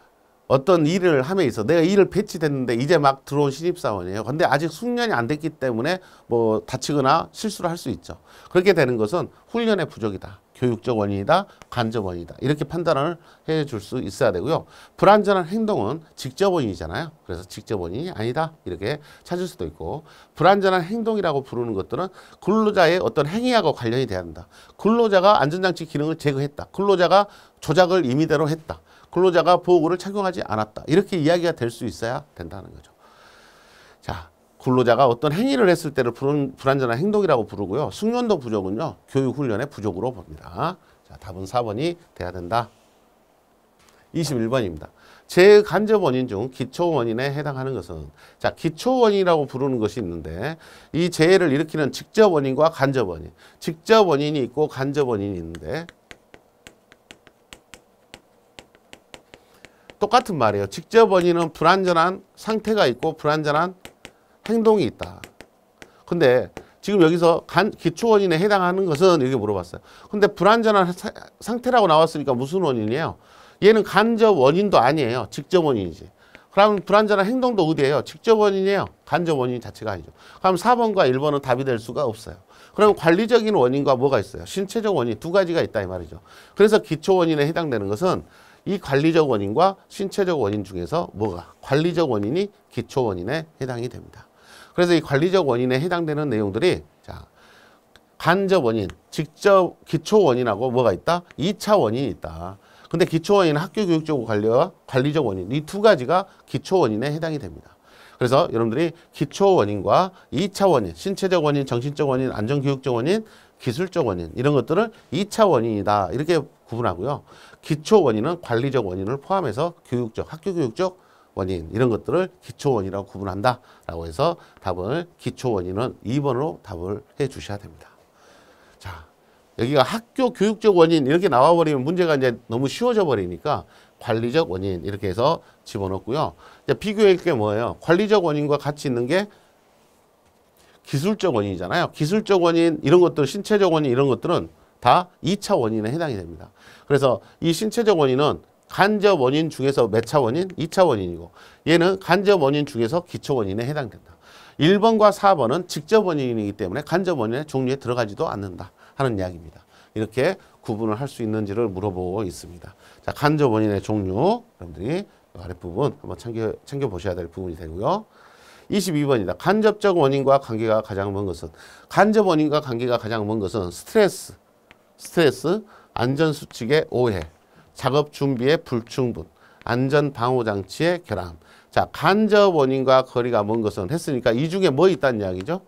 어떤 일을 함에 있어 내가 일을 배치됐는데 이제 막 들어온 신입사원이에요. 근데 아직 숙련이 안 됐기 때문에 뭐 다치거나 실수를 할 수 있죠. 그렇게 되는 것은 훈련의 부족이다. 교육적 원인이다. 간접 원인이다. 이렇게 판단을 해줄 수 있어야 되고요. 불완전한 행동은 직접 원인이잖아요. 그래서 직접 원인이 아니다. 이렇게 찾을 수도 있고 불완전한 행동이라고 부르는 것들은 근로자의 어떤 행위하고 관련이 돼야 한다. 근로자가 안전장치 기능을 제거했다. 근로자가 조작을 임의대로 했다. 근로자가 보호구를 착용하지 않았다. 이렇게 이야기가 될 수 있어야 된다는 거죠. 자, 근로자가 어떤 행위를 했을 때를 불완전한 행동이라고 부르고요. 숙련도 부족은요. 교육 훈련의 부족으로 봅니다. 자, 답은 4번이 돼야 된다. 21번입니다. 재해 간접 원인 중 기초 원인에 해당하는 것은 자, 기초 원인이라고 부르는 것이 있는데 이 재해를 일으키는 직접 원인과 간접 원인. 직접 원인이 있고 간접 원인이 있는데 똑같은 말이에요. 직접 원인은 불완전한 상태가 있고 불완전한 행동이 있다. 근데 지금 여기서 기초 원인에 해당하는 것은 이렇게 물어봤어요. 근데 불완전한 상태라고 나왔으니까 무슨 원인이에요? 얘는 간접 원인도 아니에요. 직접 원인이지. 그럼 불완전한 행동도 어디예요? 직접 원인이에요. 간접 원인 자체가 아니죠. 그럼 4번과 1번은 답이 될 수가 없어요. 그럼 관리적인 원인과 뭐가 있어요? 신체적 원인 두 가지가 있다 이 말이죠. 그래서 기초 원인에 해당되는 것은 이 관리적 원인과 신체적 원인 중에서 뭐가? 관리적 원인이 기초 원인에 해당이 됩니다. 그래서 이 관리적 원인에 해당되는 내용들이 자, 간접 원인, 직접 기초 원인하고 뭐가 있다? 2차 원인이 있다. 근데 기초 원인은 학교 교육적 관리와 관리적 원인 이 두 가지가 기초 원인에 해당이 됩니다. 그래서 여러분들이 기초 원인과 2차 원인, 신체적 원인, 정신적 원인, 안전교육적 원인, 기술적 원인 이런 것들을 2차 원인이다. 이렇게 구분하고요. 기초 원인은 관리적 원인을 포함해서 교육적, 학교 교육적 원인 이런 것들을 기초 원인이라고 구분한다. 라고 해서 답을 기초 원인은 2번으로 답을 해 주셔야 됩니다. 자, 여기가 학교 교육적 원인 이렇게 나와버리면 문제가 이제 너무 쉬워져 버리니까 관리적 원인 이렇게 해서 집어넣고요. 이제 비교할 게 뭐예요? 관리적 원인과 같이 있는 게 기술적 원인이잖아요. 기술적 원인 이런 것들, 신체적 원인 이런 것들은 다 2차 원인에 해당이 됩니다. 그래서 이 신체적 원인은 간접 원인 중에서 몇 차 원인? 2차 원인이고 얘는 간접 원인 중에서 기초 원인에 해당된다. 1번과 4번은 직접 원인이기 때문에 간접 원인의 종류에 들어가지도 않는다 하는 이야기입니다. 이렇게 구분을 할 수 있는지를 물어보고 있습니다. 자, 간접 원인의 종류 여러분들이 아랫부분 한번 챙겨 보셔야 될 부분이 되고요. 22번이다. 간접적 원인과 관계가 가장 먼 것은 간접 원인과 관계가 가장 먼 것은 스트레스, 안전수칙의 오해, 작업 준비의 불충분, 안전방호장치의 결함. 자, 간접 원인과 거리가 먼 것은 했으니까 이 중에 뭐 있다는 이야기죠?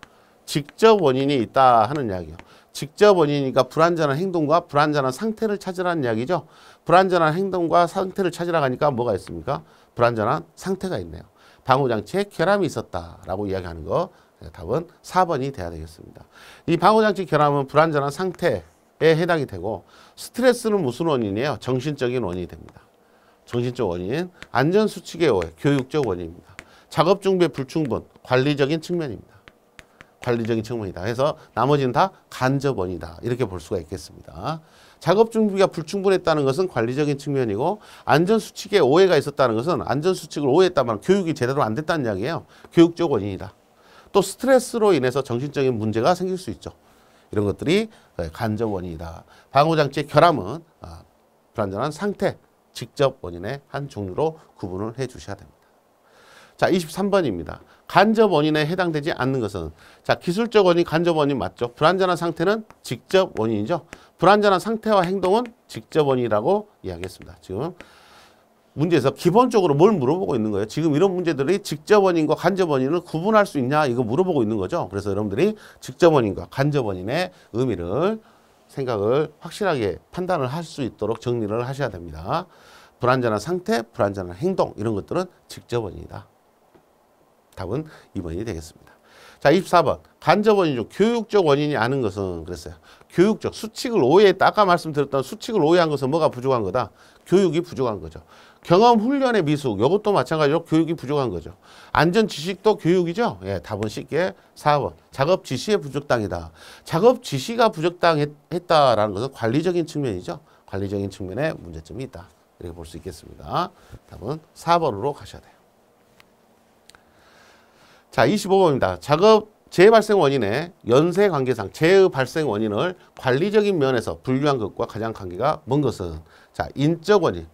직접 원인이 있다 하는 이야기요. 직접 원인이니까 불완전한 행동과 불완전한 상태를 찾으라는 이야기죠. 불완전한 행동과 상태를 찾으러 가니까 뭐가 있습니까? 불완전한 상태가 있네요. 방호장치에 결함이 있었다라고 이야기하는 거 답은 4번이 돼야 되겠습니다. 이 방호장치 결함은 불완전한 상태에 해당이 되고 스트레스는 무슨 원인이에요? 정신적인 원인이 됩니다. 정신적 원인, 안전수칙의 오해, 교육적 원인입니다. 작업 준비의 불충분, 관리적인 측면입니다. 관리적인 측면이다. 해서 나머지는 다 간접 원인이다. 이렇게 볼 수가 있겠습니다. 작업 준비가 불충분했다는 것은 관리적인 측면이고 안전수칙에 오해가 있었다는 것은 안전수칙을 오해했다면 교육이 제대로 안 됐다는 이야기예요. 교육적 원인이다. 또 스트레스로 인해서 정신적인 문제가 생길 수 있죠. 이런 것들이 간접 원인이다. 방호장치의 결함은 불완전한 상태, 직접 원인의 한 종류로 구분을 해 주셔야 됩니다. 자, 23번입니다. 간접 원인에 해당되지 않는 것은 자, 기술적 원인, 간접 원인 맞죠? 불완전한 상태는 직접 원인이죠. 불완전한 상태와 행동은 직접 원인이라고 이야기했습니다. 지금 문제에서 기본적으로 뭘 물어보고 있는 거예요? 지금 이런 문제들이 직접 원인과 간접 원인을 구분할 수 있냐 이거 물어보고 있는 거죠. 그래서 여러분들이 직접 원인과 간접 원인의 의미를 생각을 확실하게 판단을 할 수 있도록 정리를 하셔야 됩니다. 불완전한 상태, 불완전한 행동 이런 것들은 직접 원인이다. 답은 2번이 되겠습니다. 자, 24번. 간접 원인 중 교육적 원인이 아닌 것은 그랬어요. 교육적, 수칙을 오해했다. 아까 말씀드렸던 수칙을 오해한 것은 뭐가 부족한 거다? 교육이 부족한 거죠. 경험 훈련의 미숙, 이것도 마찬가지로 교육이 부족한 거죠. 안전 지식도 교육이죠. 예, 답은 쉽게 4번. 작업 지시의 부적당이다. 작업 지시가 부적당했다라는 것은 관리적인 측면이죠. 관리적인 측면에 문제점이 있다. 이렇게 볼 수 있겠습니다. 답은 4번으로 가셔야 돼요. 자, 25번입니다. 작업 재해 발생 원인의 연쇄 관계상 재해 발생 원인을 관리적인 면에서 분류한 것과 가장 관계가 먼 것은 자, 인적 원인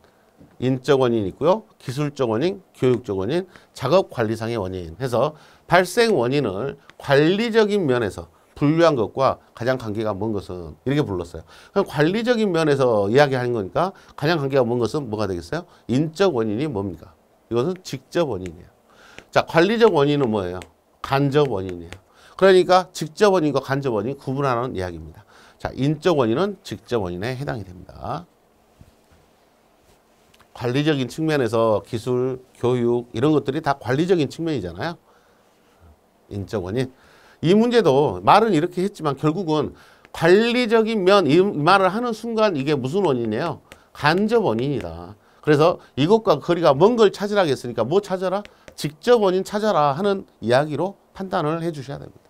있고요. 기술적 원인, 교육적 원인, 작업 관리상의 원인 해서 발생 원인을 관리적인 면에서 분류한 것과 가장 관계가 먼 것은 이렇게 불렀어요. 그럼 관리적인 면에서 이야기하는 거니까 가장 관계가 먼 것은 뭐가 되겠어요? 인적 원인이 뭡니까? 이것은 직접 원인이에요. 자, 관리적 원인은 뭐예요? 간접 원인이에요. 그러니까 직접 원인과 간접 원인 구분하는 이야기입니다. 자, 인적 원인은 직접 원인에 해당이 됩니다. 관리적인 측면에서 기술, 교육 이런 것들이 다 관리적인 측면이잖아요. 인적 원인. 이 문제도 말은 이렇게 했지만 결국은 관리적인 면 이 말을 하는 순간 이게 무슨 원인이에요? 간접 원인이다. 그래서 이것과 거리가 먼 걸 찾으라 했으니까 뭐 찾아라? 직접 원인 찾아라 하는 이야기로 판단을 해 주셔야 됩니다.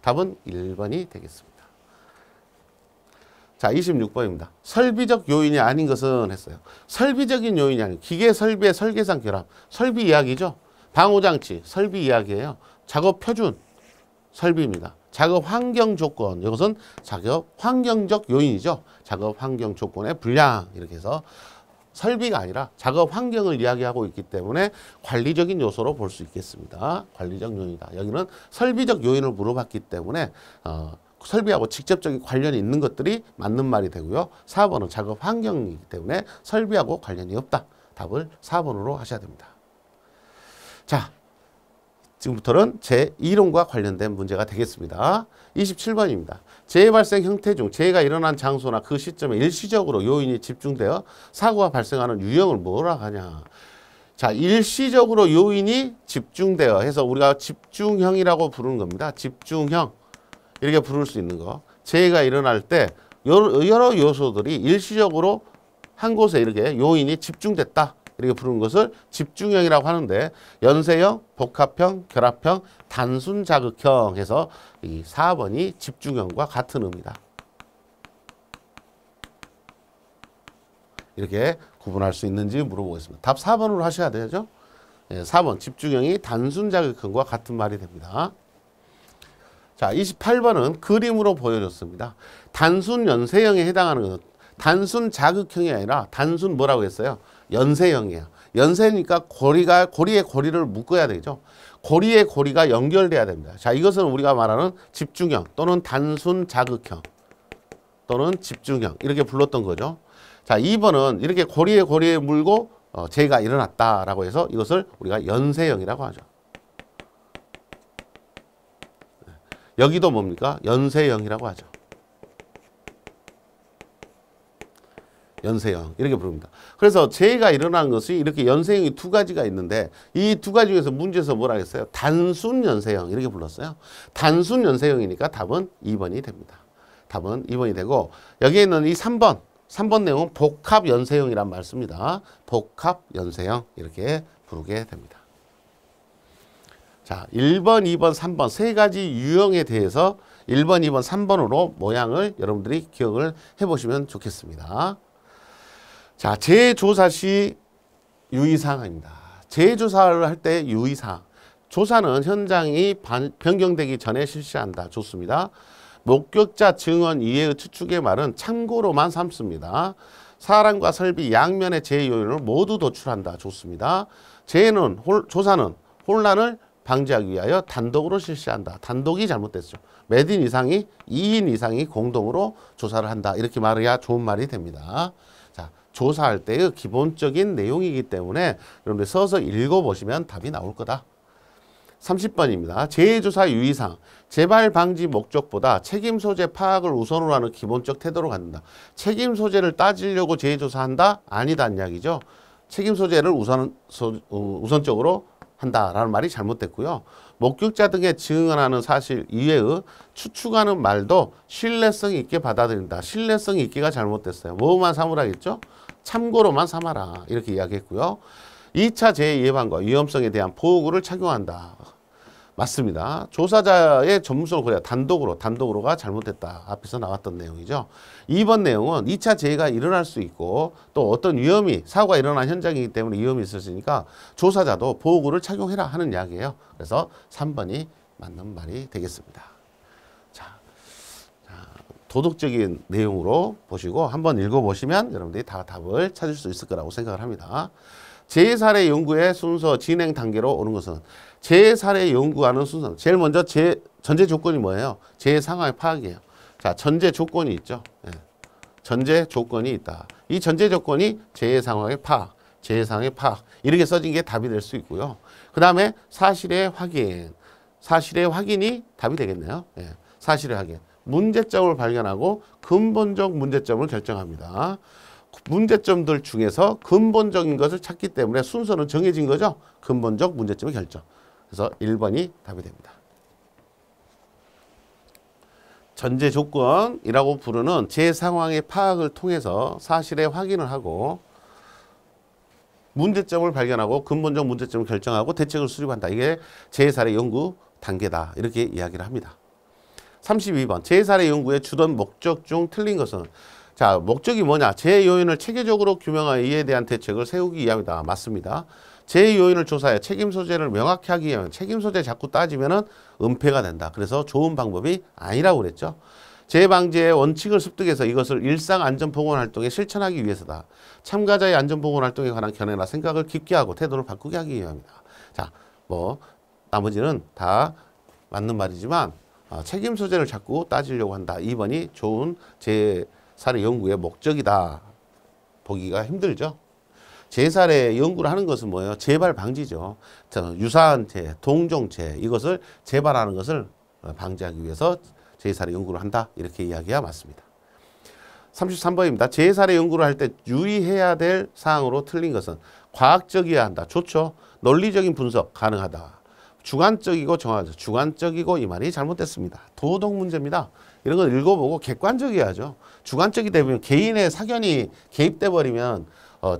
답은 1번이 되겠습니다. 자, 26번입니다. 설비적 요인이 아닌 것은 했어요. 설비적인 요인이 아닌 기계 설비의 설계상 결함. 설비 이야기죠. 방호장치 설비 이야기예요. 작업 표준 설비입니다. 작업 환경 조건 이것은 작업 환경적 요인이죠. 작업 환경 조건의 불량 이렇게 해서 설비가 아니라 작업 환경을 이야기하고 있기 때문에 관리적인 요소로 볼 수 있겠습니다. 관리적 요인이다. 여기는 설비적 요인을 물어봤기 때문에 설비하고 직접적인 관련이 있는 것들이 맞는 말이 되고요. 4번은 작업 환경이기 때문에 설비하고 관련이 없다. 답을 4번으로 하셔야 됩니다. 자, 지금부터는 제2론과 관련된 문제가 되겠습니다. 27번입니다. 재해 발생 형태 중 재해가 일어난 장소나 그 시점에 일시적으로 요인이 집중되어 사고가 발생하는 유형을 뭐라 하냐. 자, 일시적으로 요인이 집중되어 해서 우리가 집중형이라고 부르는 겁니다. 집중형 이렇게 부를 수 있는 거. 재해가 일어날 때 여러 요소들이 일시적으로 한 곳에 이렇게 요인이 집중됐다. 이렇게 부르는 것을 집중형이라고 하는데 연쇄형, 복합형, 결합형, 단순 자극형 해서 이 4번이 집중형과 같은 의미다. 이렇게 구분할 수 있는지 물어보겠습니다. 답 4번으로 하셔야 되죠. 4번 집중형이 단순 자극형과 같은 말이 됩니다. 자, 28번은 그림으로 보여줬습니다. 단순 연쇄형에 해당하는 것은 단순 자극형이 아니라 단순 뭐라고 했어요? 연쇄형이에요. 연쇄니까 고리에 고리를 묶어야 되죠. 고리에 고리가 연결돼야 됩니다. 자, 이것은 우리가 말하는 집중형 또는 단순 자극형 또는 집중형 이렇게 불렀던 거죠. 자, 2번은 이렇게 고리에 고리에 물고 재해가 일어났다라고 해서 이것을 우리가 연쇄형이라고 하죠. 여기도 뭡니까? 연쇄형이라고 하죠. 연쇄형 이렇게 부릅니다. 그래서 재해가 일어나는 것이 이렇게 연쇄형이 두 가지가 있는데 이 두 가지 중에서 문제에서 뭐라 했어요? 단순 연쇄형 이렇게 불렀어요. 단순 연쇄형이니까 답은 2번이 됩니다. 답은 2번이 되고 여기에 있는 이 3번 내용은 복합 연쇄형이란 말 씁니다. 복합 연쇄형 이렇게 부르게 됩니다. 자, 1번, 2번, 3번 세 가지 유형에 대해서 1번, 2번, 3번으로 모양을 여러분들이 기억을 해보시면 좋겠습니다. 자, 재조사 시 유의사항입니다. 재조사를 할 때 유의사항. 조사는 현장이 변경되기 전에 실시한다. 좋습니다. 목격자 증언 이외의 추측의 말은 참고로만 삼습니다. 사람과 설비 양면의 재해 요인을 모두 도출한다. 좋습니다. 조사는 혼란을 방지하기 위하여 단독으로 실시한다. 단독이 잘못됐죠. 몇 인 이상이 2인 이상이 공동으로 조사를 한다. 이렇게 말해야 좋은 말이 됩니다. 자, 조사할 때의 기본적인 내용이기 때문에 여러분들 써서 읽어보시면 답이 나올 거다. 30번입니다. 재해조사 유의사항. 재발 방지 목적보다 책임 소재 파악을 우선으로 하는 기본적 태도로 갖는다. 책임 소재를 따지려고 재해조사한다? 아니다 이야기죠. 책임 소재를 우선적으로 한다라는 말이 잘못됐고요. 목격자 등의 증언하는 사실 이외의 추측하는 말도 신뢰성 있게 받아들인다. 신뢰성 있게가 잘못됐어요. 뭐만 삼으라겠죠? 참고로만 삼아라. 이렇게 이야기했고요. 2차 재해 예방과 위험성에 대한 보호구를 착용한다. 맞습니다. 조사자의 전문성을 고려 단독으로가 잘못됐다. 앞에서 나왔던 내용이죠. 2번 내용은 2차 재해가 일어날 수 있고 또 어떤 사고가 일어난 현장이기 때문에 위험이 있었으니까 조사자도 보호구를 착용해라 하는 이야기예요. 그래서 3번이 맞는 말이 되겠습니다. 자, 도덕적인 내용으로 보시고 한번 읽어보시면 여러분들이 다 답을 찾을 수 있을 거라고 생각을 합니다. 재해 사례 연구의 순서 진행 단계로 오는 것은 재해 사례 연구하는 순서. 제일 먼저 전제 조건이 뭐예요? 재해 상황의 파악이에요. 자, 전제 조건이 있죠. 예. 전제 조건이 있다. 이 전제 조건이 재해 상황의 파악, 재해 상황의 파악 이렇게 써진 게 답이 될 수 있고요. 그 다음에 사실의 확인. 사실의 확인이 답이 되겠네요. 예. 사실의 확인. 문제점을 발견하고 근본적 문제점을 결정합니다. 문제점들 중에서 근본적인 것을 찾기 때문에 순서는 정해진 거죠. 근본적 문제점의 결정. 그래서 1번이 답이 됩니다. 전제 조건이라고 부르는 재 상황의 파악을 통해서 사실의 확인을 하고 문제점을 발견하고 근본적 문제점을 결정하고 대책을 수립한다. 이게 재해 사례 연구 단계다. 이렇게 이야기를 합니다. 32번 재해 사례 연구의 주된 목적 중 틀린 것은 자, 목적이 뭐냐? 재해 요인을 체계적으로 규명하여 이에 대한 대책을 세우기 위함이다. 맞습니다. 재해 요인을 조사해 책임 소재를 명확히 하기 위하면 책임 소재 자꾸 따지면은 은폐가 된다. 그래서 좋은 방법이 아니라고 그랬죠. 재해 방지의 원칙을 습득해서 이것을 일상 안전 보건 활동에 실천하기 위해서다. 참가자의 안전 보건 활동에 관한 견해나 생각을 깊게 하고 태도를 바꾸게 하기 위함이다. 자, 나머지는 다 맞는 말이지만 책임 소재를 자꾸 따지려고 한다. 2번이 좋은 재해 사례 연구의 목적이다. 보기가 힘들죠. 재해 사례 연구를 하는 것은 뭐예요? 재발 방지죠. 유사한 재해, 동종 재해 이것을 재발하는 것을 방지하기 위해서 재해 사례 연구를 한다. 이렇게 이야기가 맞습니다. 33번입니다. 재해 사례 연구를 할 때 유의해야 될 사항으로 틀린 것은 과학적이어야 한다. 좋죠. 논리적인 분석 가능하다. 주관적이고 정하죠. 주관적이고 이 말이 잘못됐습니다. 도덕 문제입니다. 이런 걸 읽어보고 객관적이어야죠. 주관적이 되면 개인의 사견이 개입돼 버리면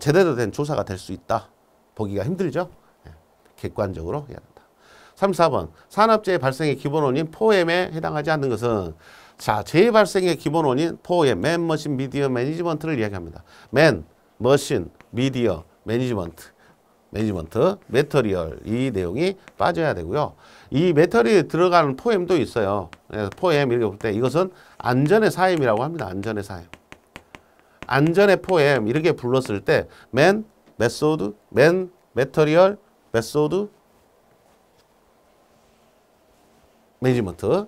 제대로 된 조사가 될 수 있다. 보기가 힘들죠. 예. 객관적으로 해야 된다. 34번 산업재해 발생의 기본 원인 포엠에 해당하지 않는 것은 자, 재해 발생의 기본 원인 포엠, 맨, 머신, 미디어, 매니지먼트를 이야기합니다. 맨, 머신, 미디어, 매니지먼트, 매터리얼 이 내용이 빠져야 되고요. 이 매터리얼에 들어가는 포엠도 있어요. 포엠 이렇게 볼 때 이것은 안전의 사임이라고 합니다. 안전의 사임. 안전의 포엠 이렇게 불렀을 때 맨, 메소드, 맨, 매터리얼, 메소드, 매니지먼트.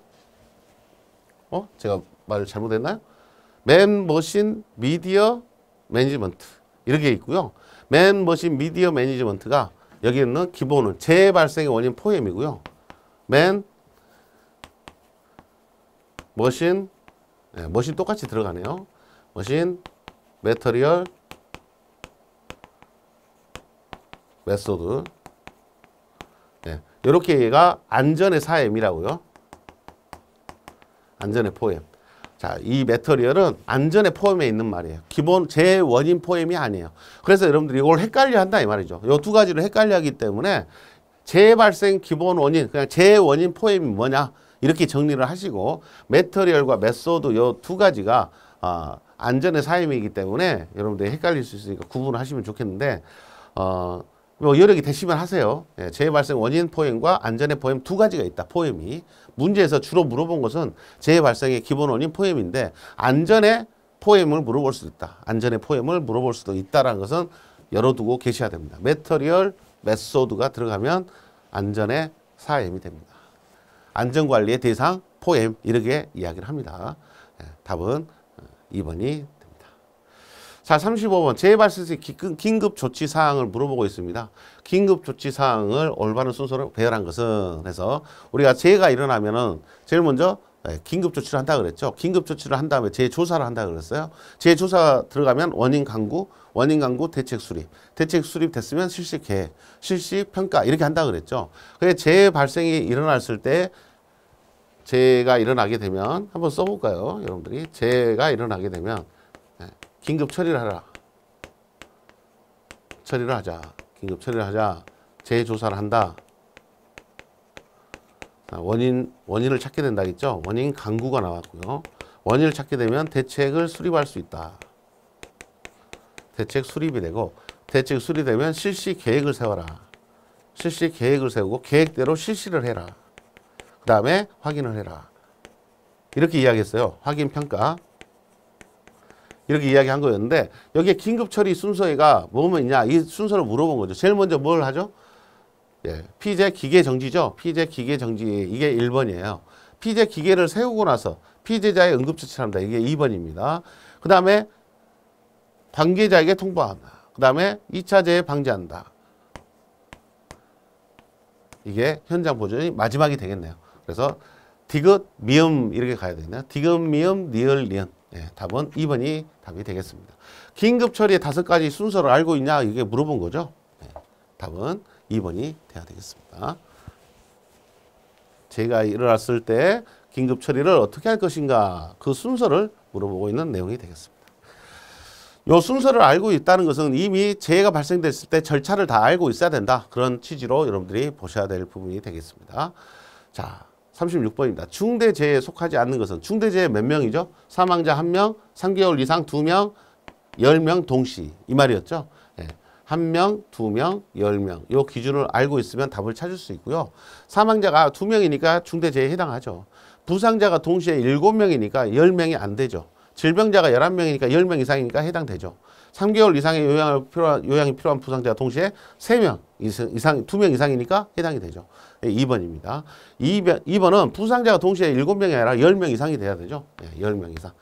제가 말을 잘못했나요? 맨, 머신, 미디어, 매니지먼트 이렇게 있고요. 맨, 머신, 미디어, 매니지먼트가 여기 있는 기본은 재해 발생의 원인 포엠이고요. 맨, 머신, 머신 똑같이 들어가네요. 머신, 매터리얼 메소드. 네, 이렇게가 안전의 사엠이라고요. 안전의 포엠. 자, 이 매터리얼은 안전의 포엠에 있는 말이에요. 기본 재원인 포엠이 아니에요. 그래서 여러분들이 이걸 헷갈려 한다 이 말이죠. 이 두 가지를 헷갈려 하기 때문에 재발생 기본 원인, 그냥 재원인 포엠이 뭐냐 이렇게 정리를 하시고 매터리얼과 메소드 이 두 가지가 안전의 사임이기 때문에 여러분들이 헷갈릴 수 있으니까 구분을 하시면 좋겠는데 뭐 여력이 되시면 하세요. 예, 재발생 원인 포엠과 안전의 포엠 두 가지가 있다. 포엠이 문제에서 주로 물어본 것은 재발생의 기본 원인 포엠인데 안전의 포엠을 물어볼 수도 있다. 안전의 포엠을 물어볼 수도 있다라는 것은 열어두고 계셔야 됩니다. 매터리얼 메소드가 들어가면 안전의 사엠이 됩니다. 안전관리의 대상 포엠 이렇게 이야기를 합니다. 예, 답은 2번이 됩니다. 자, 35번 재발생 긴급 조치 사항을 물어보고 있습니다. 긴급 조치 사항을 올바른 순서로 배열한 것은 해서 우리가 재해가 일어나면은 제일 먼저 긴급 조치를 한다 그랬죠. 긴급 조치를 한 다음에 재조사를 한다 그랬어요. 재조사 들어가면 원인 강구, 대책 수립, 대책 수립 됐으면 실시 계획, 실시 평가 이렇게 한다 그랬죠. 그래 재해 발생이 일어났을 때 재해가 일어나게 되면 한번 써볼까요, 여러분들이? 재해가 일어나게 되면 긴급 처리를 하라. 처리를 하자. 긴급 처리를 하자. 재조사를 한다. 원인을 찾게 된다 했죠. 원인 강구가 나왔고요. 원인을 찾게 되면 대책을 수립할 수 있다. 대책 수립이 되고 대책 수립되면 실시 계획을 세워라. 실시 계획을 세우고 계획대로 실시를 해라. 그 다음에 확인을 해라. 이렇게 이야기했어요. 확인 평가. 이렇게 이야기한 거였는데 여기에 긴급 처리 순서가 뭐뭐냐 이 순서를 물어본 거죠. 제일 먼저 뭘 하죠? 예, 피제 기계 정지죠. 피제 기계 정지 이게 1번이에요. 피제 기계를 세우고 나서 피제자의 응급처치를 합니다. 이게 2번입니다. 그 다음에 관계자에게 통보한다. 그 다음에 2차 재해 방지한다. 이게 현장 보존이 마지막이 되겠네요. 그래서 디귿, 미음 이렇게 가야 되겠네요. 디귿, 미음, 니을, 니은. 예, 답은 2번이 답이 되겠습니다. 긴급 처리의 5가지 순서를 알고 있냐 이게 물어본 거죠. 예, 답은 2번이 돼야 되겠습니다. 재해가 일어났을 때 긴급 처리를 어떻게 할 것인가 그 순서를 물어보고 있는 내용이 되겠습니다. 이 순서를 알고 있다는 것은 이미 재해가 발생됐을 때 절차를 다 알고 있어야 된다. 그런 취지로 여러분들이 보셔야 될 부분이 되겠습니다. 자, 36번입니다. 중대재해에 속하지 않는 것은 중대재해 몇 명이죠? 사망자 1명, 3개월 이상 2명, 10명 동시 이 말이었죠. 예. 1명, 2명, 10명 이 기준을 알고 있으면 답을 찾을 수 있고요. 사망자가 2명이니까 중대재해에 해당하죠. 부상자가 동시에 7명이니까 10명이 안 되죠. 질병자가 11명이니까 10명 이상이니까 해당되죠. 3개월 이상의 요양이 필요한 부상자가 동시에 3명 이상, 2명 이상이니까 해당이 되죠. 2번입니다. 2번은 부상자가 동시에 7명이 아니라 10명 이상이 돼야 되죠. 10명 이상.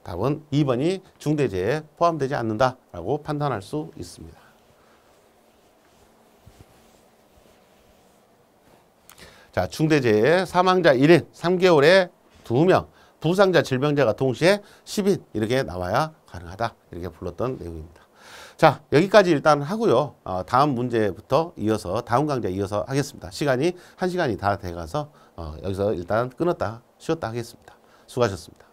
답은 2번이 중대재해에 포함되지 않는다라고 판단할 수 있습니다. 자, 중대재해 사망자 1인, 3개월에 2명, 부상자, 질병자가 동시에 10인 이렇게 나와야 가능하다. 이렇게 불렀던 내용입니다. 자, 여기까지 일단 하고요. 다음 문제부터 이어서 다음 강좌 이어서 하겠습니다. 시간이 1시간이 다 돼가서 여기서 일단 끊었다 쉬었다 하겠습니다. 수고하셨습니다.